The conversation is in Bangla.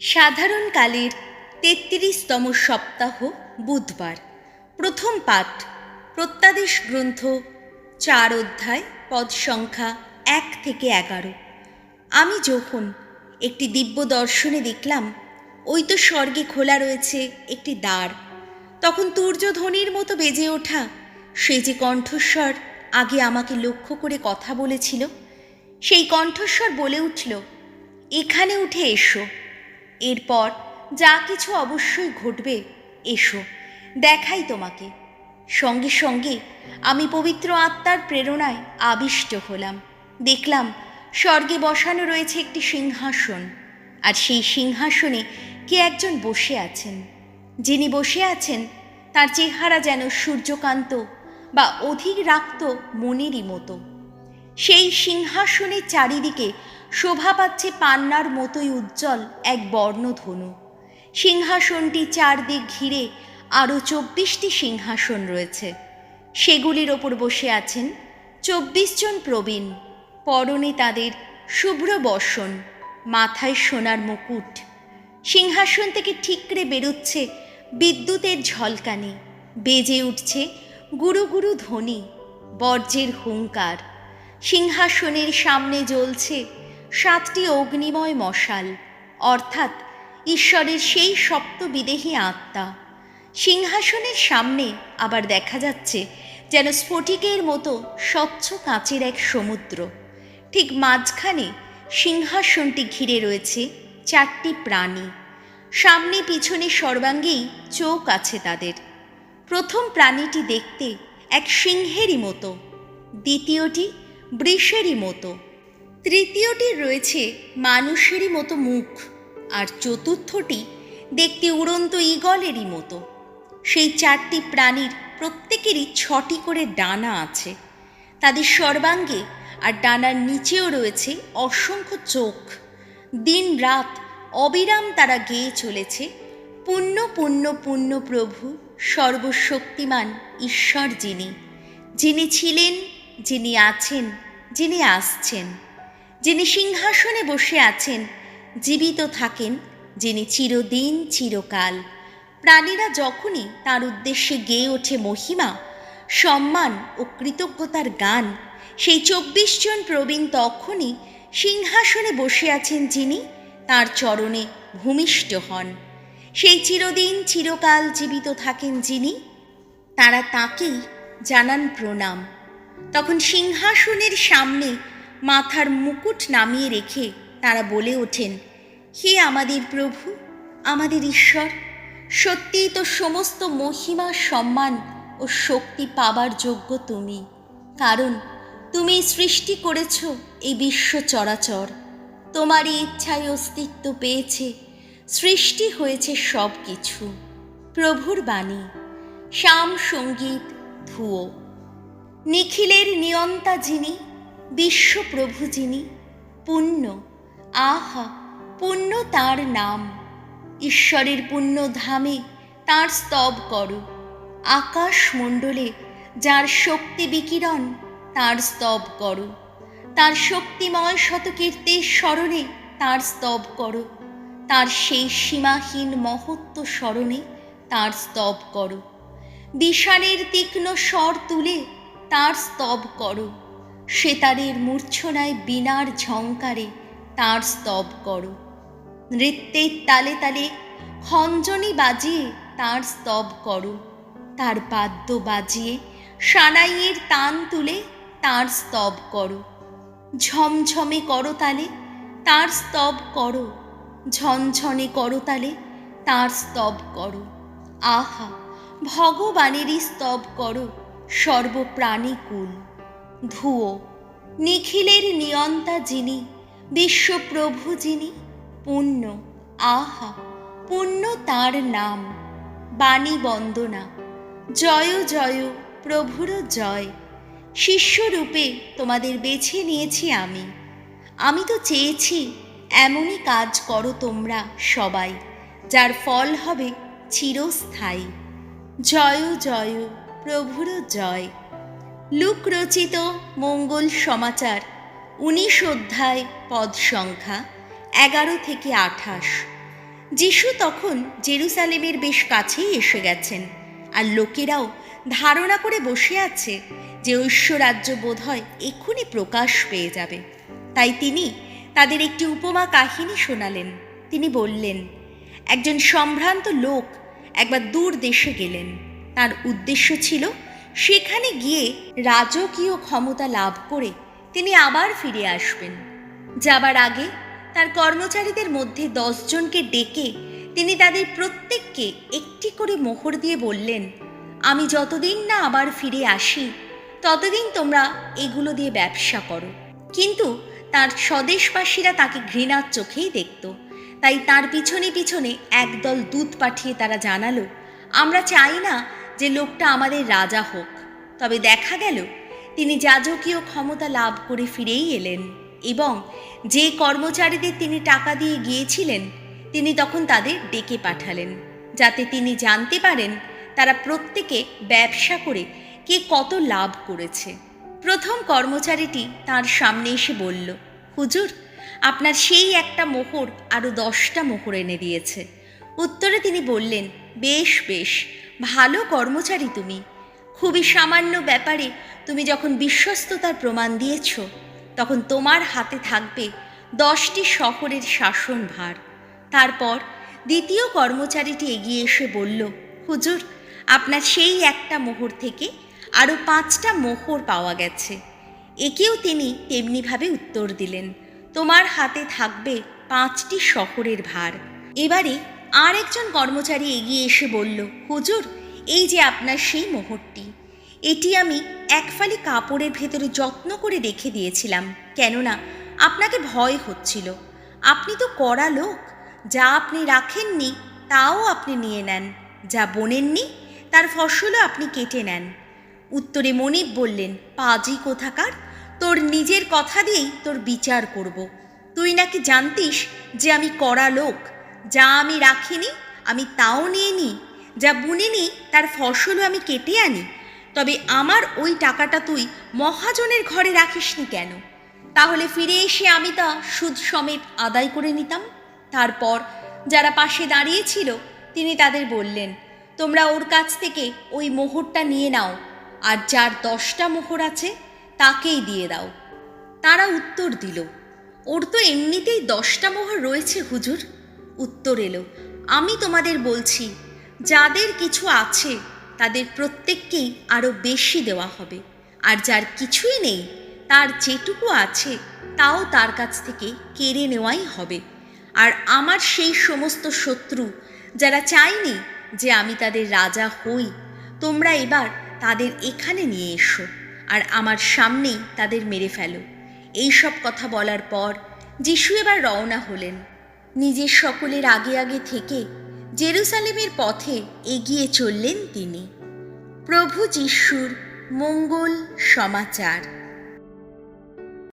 সাধারণকালের ৩৩তম সপ্তাহ বুধবার। প্রথম পাঠ প্রত্যাদেশ গ্রন্থ ৪ অধ্যায় পদ সংখ্যা ১ থেকে ১১। আমি যখন একটি দিব্য দর্শনে দেখলাম, ওই তো স্বর্গে খোলা রয়েছে একটি দ্বার। তখন তুর্যধ্বনির মতো বেজে ওঠা সেই যে কণ্ঠস্বর আগে আমাকে লক্ষ্য করে কথা বলেছিল, সেই কণ্ঠস্বর বলে উঠল, এখানে উঠে এসো। এরপর যা কিছু অবশ্যই ঘটবে, এসো, দেখাই তোমাকে। সঙ্গে সঙ্গে আমি পবিত্র আত্মার প্রেরণায় আবিষ্ট হলাম। দেখলাম স্বর্গে বসানো রয়েছে একটি সিংহাসন, আর সেই সিংহাসনে কে একজন বসে আছেন। যিনি বসে আছেন তার চেহারা যেন সূর্যকান্ত বা অধিক রাক্ত মণিরই মতো। সেই সিংহাসনের চারিদিকে শোভা পাচ্ছে পান্নার মতোই উজ্জ্বল এক বর্ণধনু। সিংহাসনটি চারদিক ঘিরে আরও ২৪টি সিংহাসন রয়েছে। সেগুলির ওপর বসে আছেন ২৪ জন প্রবীণ। পরনে তাদের শুভ্র বসন, মাথায় সোনার মুকুট। সিংহাসন থেকে ঠিকরে বেরোচ্ছে বিদ্যুতের ঝলকানি, বেজে উঠছে গুরু গুরু ধ্বনি, বজ্রের হুঙ্কার। সিংহাসনের সামনে জ্বলছে ৭টি অগ্নিময় মশাল, অর্থাৎ ঈশ্বরের সেই সপ্তবিদেহী আত্মা। সিংহাসনের সামনে আবার দেখা যাচ্ছে যেন স্ফটিকের মতো স্বচ্ছ কাঁচের এক সমুদ্র। ঠিক মাঝখানে সিংহাসনটি ঘিরে রয়েছে ৪টি প্রাণী। সামনে পিছনে সর্বাঙ্গেই চোখ আছে তাদের। প্রথম প্রাণীটি দেখতে এক সিংহেরই মতো, দ্বিতীয়টি বৃষেরই মতো, তৃতীয়টির রয়েছে মানুষেরই মতো মুখ, আর চতুর্থটি দেখতে উড়ন্ত ঈগলেরই মতো। সেই ৪টি প্রাণীর প্রত্যেকেরই ৬টি করে ডানা আছে। তাদের সর্বাঙ্গে আর ডানার নিচেও রয়েছে অসংখ্য চোখ। দিন রাত অবিরাম তারা গেয়ে চলেছে, পুণ্য পুণ্য পুণ্য প্রভু সর্বশক্তিমান ঈশ্বর, যিনি ছিলেন, যিনি আছেন, যিনি আসছেন, যিনি সিংহাসনে বসে আছেন, জীবিত থাকেন, যিনি চিরদিন চিরকাল। প্রাণীরা যখনই তার উদ্দেশ্যে গেয়ে ওঠে মহিমা, সম্মান ও কৃতজ্ঞতার গান, সেই ২৪ জন প্রবীণ তখনই সিংহাসনে বসে আছেন যিনি, তার চরণে ভূমিষ্ঠ হন। সেই চিরদিন চিরকাল জীবিত থাকেন যিনি, তারা তাঁকেই জানান প্রণাম। তখন সিংহাসনের সামনে মাথার মুকুট নামিয়ে রেখে তারা বলে ওঠেন, হে আমাদের প্রভু, আমাদের ঈশ্বর, সত্যিই তো সমস্ত মহিমা, সম্মান ও শক্তি পাবার যোগ্য তুমি, কারণ তুমি সৃষ্টি করেছ এই বিশ্ব চরাচর। তোমারই ইচ্ছায় অস্তিত্ব পেয়েছে, সৃষ্টি হয়েছে সব কিছু। প্রভুর বাণী। শ্যাম সঙ্গীত ধুয়ো। নিখিলের নিয়ন্তা যিনি, বিশ্বপ্রভু যিনি, পুণ্য, আহা পুণ্য তাঁর নাম। ঈশ্বরের পুণ্য ধামে তাঁর স্তব করো। আকাশমণ্ডলে যার শক্তি বিকিরণ, তাঁর স্তব করো। তাঁর শক্তিময় শতকীর্তির স্মরণে তাঁর স্তব করো। তাঁর সেই সীমাহীন মহত্ব স্মরণে তাঁর স্তব করো। বিষাণের তীক্ষ্ণ স্বর তুলে তাঁর স্তব করো। সেতারের মূর্ছনায় বীণার ঝঙ্কারে তাঁর স্তব করো। নৃত্যের তালে তালে খঞ্জনি বাজিয়ে তাঁর স্তব করো। তার বাদ্য বাজিয়ে সানাইয়ের তান তুলে তাঁর স্তব করো। ঝমঝমে করতালে তাঁর স্তব করো। ঝনঝনে করতালে তাঁর স্তব করো। আহা ভগবানেরই স্তব করো সর্বপ্রাণীকুল। ধুয়ো। নিখিলের নিয়ন্তা যিনি, বিশ্বপ্রভু যিনি, পুণ্য, আহা পুণ্য তাঁর নাম। বাণী বন্দনা। জয় জয় প্রভুর জয়। শিষ্যরূপে তোমাদের বেছে নিয়েছি আমি তো চেয়েছি এমনই কাজ করো তোমরা সবাই, যার ফল হবে চিরস্থায়ী। জয় জয় প্রভুর জয়। লুক রচিত মঙ্গল সমাচার ১৯ অধ্যায় পদ সংখ্যা ১১ থেকে ২৮। যিশু তখন জেরুসালেমের বেশ কাছেই এসে গেছেন, আর লোকেরাও ধারণা করে বসে আছে যে ঐশ্বরাজ্য বোধহয় এক্ষুনি প্রকাশ পেয়ে যাবে। তাই তিনি তাদের একটি উপমা কাহিনী শোনালেন। তিনি বললেন, একজন সম্ভ্রান্ত লোক একবার দূর দেশে গেলেন। তার উদ্দেশ্য ছিল সেখানে গিয়ে রাজকীয় ক্ষমতা লাভ করে তিনি আবার ফিরে আসবেন। যাবার আগে তার কর্মচারীদের মধ্যে 10 জনকে ডেকে তিনি তাদের প্রত্যেককে একটি করে মোহর দিয়ে বললেন, আমি যতদিন না আবার ফিরে আসি ততদিন তোমরা এগুলো দিয়ে ব্যবসা করো। কিন্তু তার স্বদেশবাসীরা তাকে ঘৃণার চোখেই দেখত। তাই তার পিছনে পিছনে একদল দূত পাঠিয়ে তারা জানালো, আমরা চাই না যে লোকটা আমাদের রাজা হোক। তবে দেখা গেল তিনি যাজকীয় ক্ষমতা লাভ করে ফিরেই এলেন, এবং যে কর্মচারীদের তিনি টাকা দিয়ে গিয়েছিলেন তিনি তখন তাদের ডেকে পাঠালেন, যাতে তিনি জানতে পারেন তারা প্রত্যেকে ব্যবসা করে কে কত লাভ করেছে। প্রথম কর্মচারীটি তার সামনে এসে বলল, হুজুর, আপনার সেই একটা মোহর আরও 10টা মোহর এনে দিয়েছে। উত্তরে তিনি বললেন, বেশ বেশ, ভালো কর্মচারী তুমি। খুবই সামান্য ব্যাপারে তুমি যখন বিশ্বস্ততার প্রমাণ দিয়েছ, তখন তোমার হাতে থাকবে 10টি শহরের শাসনভার। তারপর দ্বিতীয় কর্মচারীটি এগিয়ে এসে বলল, হুজুর, আপনার সেই একটা মোহর থেকে আরও 5টা মোহর পাওয়া গেছে। একেও তিনি তেমনিভাবে উত্তর দিলেন, তোমার হাতে থাকবে 5টি শহরের ভার। এবারে আর একজন কর্মচারী এগিয়ে এসে বলল, হুজুর, এই যে আপনার সেই মোহরটি, এটি আমি এক ফালি কাপড়ের ভেতরে যত্ন করে রেখে দিয়েছিলাম, কেননা আপনাকে ভয় হচ্ছিল। আপনি তো কড়া লোক, যা আপনি রাখেননি তাও আপনি নিয়ে নেন, যা বোনেননি তার ফসলও আপনি কেটে নেন। উত্তরে মনিব বললেন, পাজি কোথাকার, তোর নিজের কথা দিয়েই তোর বিচার করব। তুই নাকি জানতিস যে আমি কড়া লোক, যা আমি রাখিনি আমি তাও নিয়ে নিই, যা বুনিনি তার ফসলও আমি কেটে আনি। তবে আমার ওই টাকাটা তুই মহাজনের ঘরে রাখিসনি কেন? তাহলে ফিরে এসে আমি তা সুদ সমেত আদায় করে নিতাম। তারপর যারা পাশে দাঁড়িয়েছিল তিনি তাদের বললেন, তোমরা ওর কাছ থেকে ওই মোহরটা নিয়ে নাও, আর যার 10টা মোহর আছে তাকেই দিয়ে দাও। তারা উত্তর দিল, ওর তো এমনিতেই 10টা মোহর রয়েছে হুজুর। উত্তর এলো, আমি তোমাদের বলছি, যাদের কিছু আছে তাদের প্রত্যেককেই আরও বেশি দেওয়া হবে, আর যার কিছুই নেই তার যেটুকু আছে তাও তার কাছ থেকে কেড়ে নেওয়াই হবে। আর আমার সেই সমস্ত শত্রু যারা চায়নি যে আমি তাদের রাজা হই, তোমরা এবার তাদের এখানে নিয়ে এসো, আর আমার সামনেই তাদের মেরে ফেলো। এই সব কথা বলার পর যিশু এবার রওনা হলেন। নিজের সকলের আগে আগে থেকে জেরুসালেমের পথে এগিয়ে চললেন তিনি। প্রভু যিশুর মঙ্গল সমাচার।